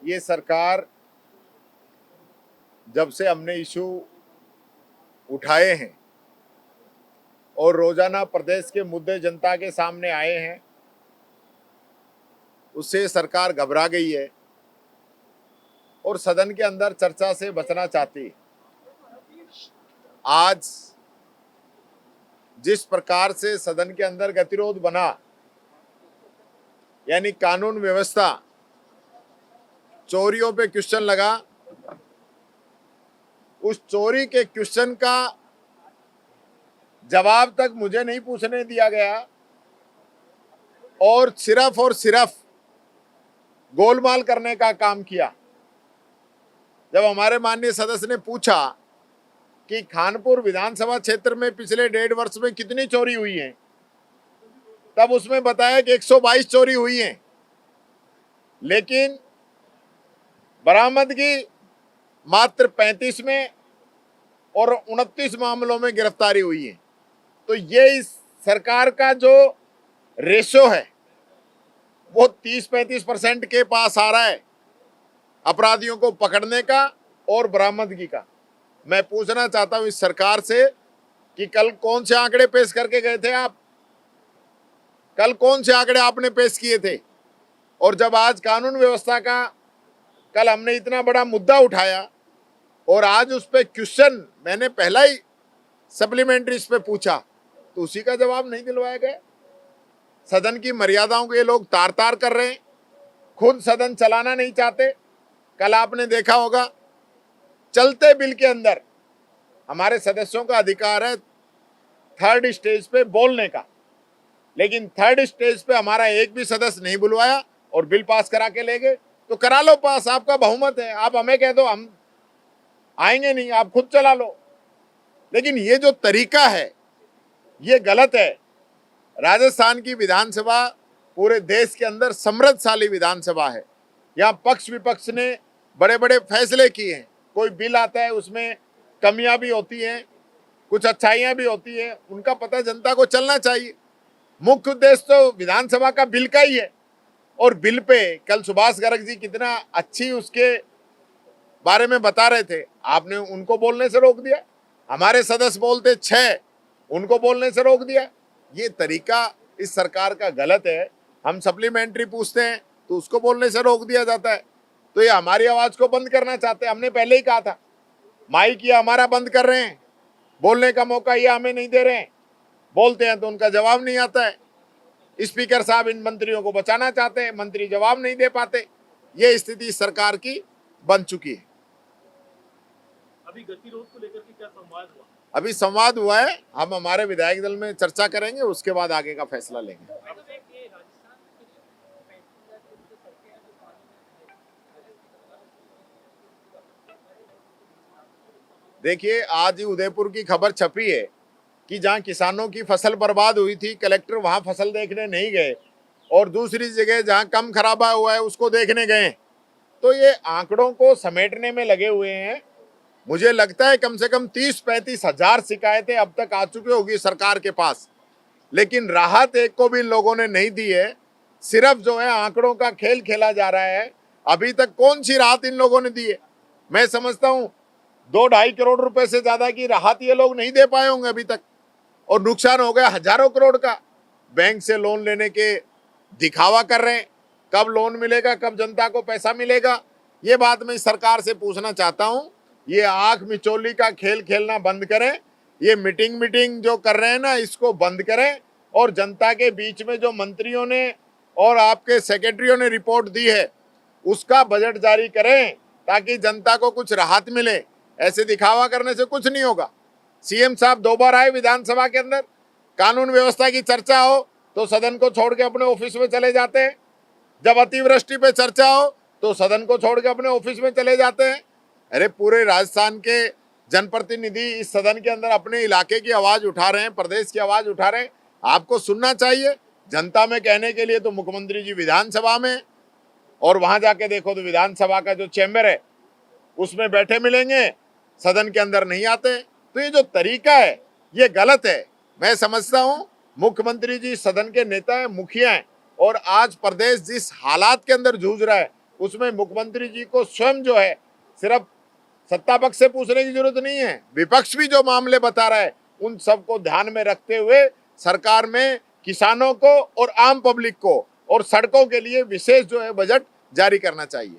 ये सरकार जब से हमने इशू उठाए हैं और रोजाना प्रदेश के मुद्दे जनता के सामने आए हैं, उससे सरकार घबरा गई है और सदन के अंदर चर्चा से बचना चाहती है। आज जिस प्रकार से सदन के अंदर गतिरोध बना, यानी कानून व्यवस्था, चोरियों पे क्वेश्चन लगा, उस चोरी के क्वेश्चन का जवाब तक मुझे नहीं पूछने दिया गया और सिर्फ गोलमाल करने का काम किया। जब हमारे माननीय सदस्य ने पूछा कि खानपुर विधानसभा क्षेत्र में पिछले 1.5 वर्ष में कितनी चोरी हुई है, तब उसमें बताया कि 122 चोरी हुई है, लेकिन बरामदगी मात्र 35 में और 29 मामलों में गिरफ्तारी हुई है। तो ये इस सरकार का जो रेशो है वो 30-35% के पास आ रहा है अपराधियों को पकड़ने का और बरामदगी का। मैं पूछना चाहता हूं इस सरकार से कि कल कौन से आंकड़े पेश करके गए थे आप? कल कौन से आंकड़े आपने पेश किए थे? और जब आज कानून व्यवस्था का कल हमने इतना बड़ा मुद्दा उठाया और आज उस पर क्वेश्चन मैंने पहला ही सप्लीमेंट्री इस पे पूछा तो उसी का जवाब नहीं दिलवाया गया। सदन की मर्यादाओं को ये लोग तार तार कर रहे हैं, खुद सदन चलाना नहीं चाहते। कल आपने देखा होगा चलते बिल के अंदर हमारे सदस्यों का अधिकार है थर्ड स्टेज पे बोलने का, लेकिन थर्ड स्टेज पे हमारा एक भी सदस्य नहीं बुलवाया और बिल पास करा के ले गए। तो करा लो पास, आपका बहुमत है, आप हमें कह दो हम आएंगे नहीं, आप खुद चला लो। लेकिन ये जो तरीका है ये गलत है। राजस्थान की विधानसभा पूरे देश के अंदर समृद्धशाली विधानसभा है। यहाँ पक्ष विपक्ष ने बड़े बड़े फैसले किए हैं। कोई बिल आता है उसमें कमियां भी होती हैं, कुछ अच्छाइयां भी होती हैं, उनका पता जनता को चलना चाहिए। मुख्य उद्देश्य तो विधानसभा का बिल का ही है। और बिल पे कल सुभाष गर्ग जी कितना अच्छी उसके बारे में बता रहे थे, आपने उनको बोलने से रोक दिया। हमारे सदस्य बोलते 6, उनको बोलने से रोक दिया। ये तरीका इस सरकार का गलत है। हम सप्लीमेंट्री पूछते हैं तो उसको बोलने से रोक दिया जाता है। तो ये हमारी आवाज को बंद करना चाहते हैं। हमने पहले ही कहा था, माइक ये हमारा बंद कर रहे हैं, बोलने का मौका ये हमें नहीं दे रहे हैं। बोलते हैं तो उनका जवाब नहीं आता है। स्पीकर साहब इन मंत्रियों को बचाना चाहते हैं, मंत्री जवाब नहीं दे पाते। ये स्थिति इस सरकार की बन चुकी है। अभी गतिरोध को लेकर के क्या संवाद हुआ? अभी संवाद हुआ है, हम हमारे विधायक दल में चर्चा करेंगे, उसके बाद आगे का फैसला लेंगे। देखिए, आज ही उदयपुर की खबर छपी है कि जहां किसानों की फसल बर्बाद हुई थी, कलेक्टर वहां फसल देखने नहीं गए और दूसरी जगह जहां कम खराबा हुआ है उसको देखने गए। तो ये आंकड़ों को समेटने में लगे हुए हैं। मुझे लगता है कम से कम 30-35 हजार शिकायतें अब तक आ चुकी होगी सरकार के पास, लेकिन राहत एक को भी इन लोगों ने नहीं दी है। सिर्फ जो है आंकड़ों का खेल खेला जा रहा है। अभी तक कौन सी राहत इन लोगों ने दी है? मैं समझता हूं 2-2.5 करोड़ रुपए से ज्यादा की राहत ये लोग नहीं दे पाए होंगे अभी तक, और नुकसान हो गया हजारों करोड़ का। बैंक से लोन लेने के दिखावा कर रहे हैं, कब लोन मिलेगा, कब जनता को पैसा मिलेगा। ये बात मैं सरकार से पूछना चाहता हूं, ये आंख मिचौली का खेल खेलना बंद करें। ये मीटिंग जो कर रहे हैं ना, इसको बंद करें और जनता के बीच में जो मंत्रियों ने और आपके सेक्रेटरियों ने रिपोर्ट दी है उसका बजट जारी करें ताकि जनता को कुछ राहत मिले। ऐसे दिखावा करने से कुछ नहीं होगा। सीएम साहब 2 बार आए विधानसभा के अंदर, कानून व्यवस्था की चर्चा हो तो सदन को छोड़ के अपने ऑफिस में चले जाते हैं, जब अतिवृष्टि पे चर्चा हो तो सदन को छोड़ के अपने ऑफिस में चले जाते हैं। अरे पूरे राजस्थान के जनप्रतिनिधि इस सदन के अंदर अपने इलाके की आवाज उठा रहे हैं, प्रदेश की आवाज उठा रहे हैं, आपको सुनना चाहिए। जनता में कहने के लिए तो मुख्यमंत्री जी विधानसभा में, और वहां जाके देखो तो विधानसभा का जो चैम्बर है उसमें बैठे मिलेंगे, सदन के अंदर नहीं आते। तो ये जो तरीका है ये गलत है। मैं समझता हूं मुख्यमंत्री जी सदन के नेता हैं, मुखिया हैं, और आज प्रदेश जिस हालात के अंदर जूझ रहा है उसमें मुख्यमंत्री जी को स्वयं जो है सिर्फ सत्ता पक्ष से पूछने की जरूरत नहीं है, विपक्ष भी जो मामले बता रहा है उन सबको ध्यान में रखते हुए सरकार में किसानों को और आम पब्लिक को और सड़कों के लिए विशेष जो है बजट जारी करना चाहिए।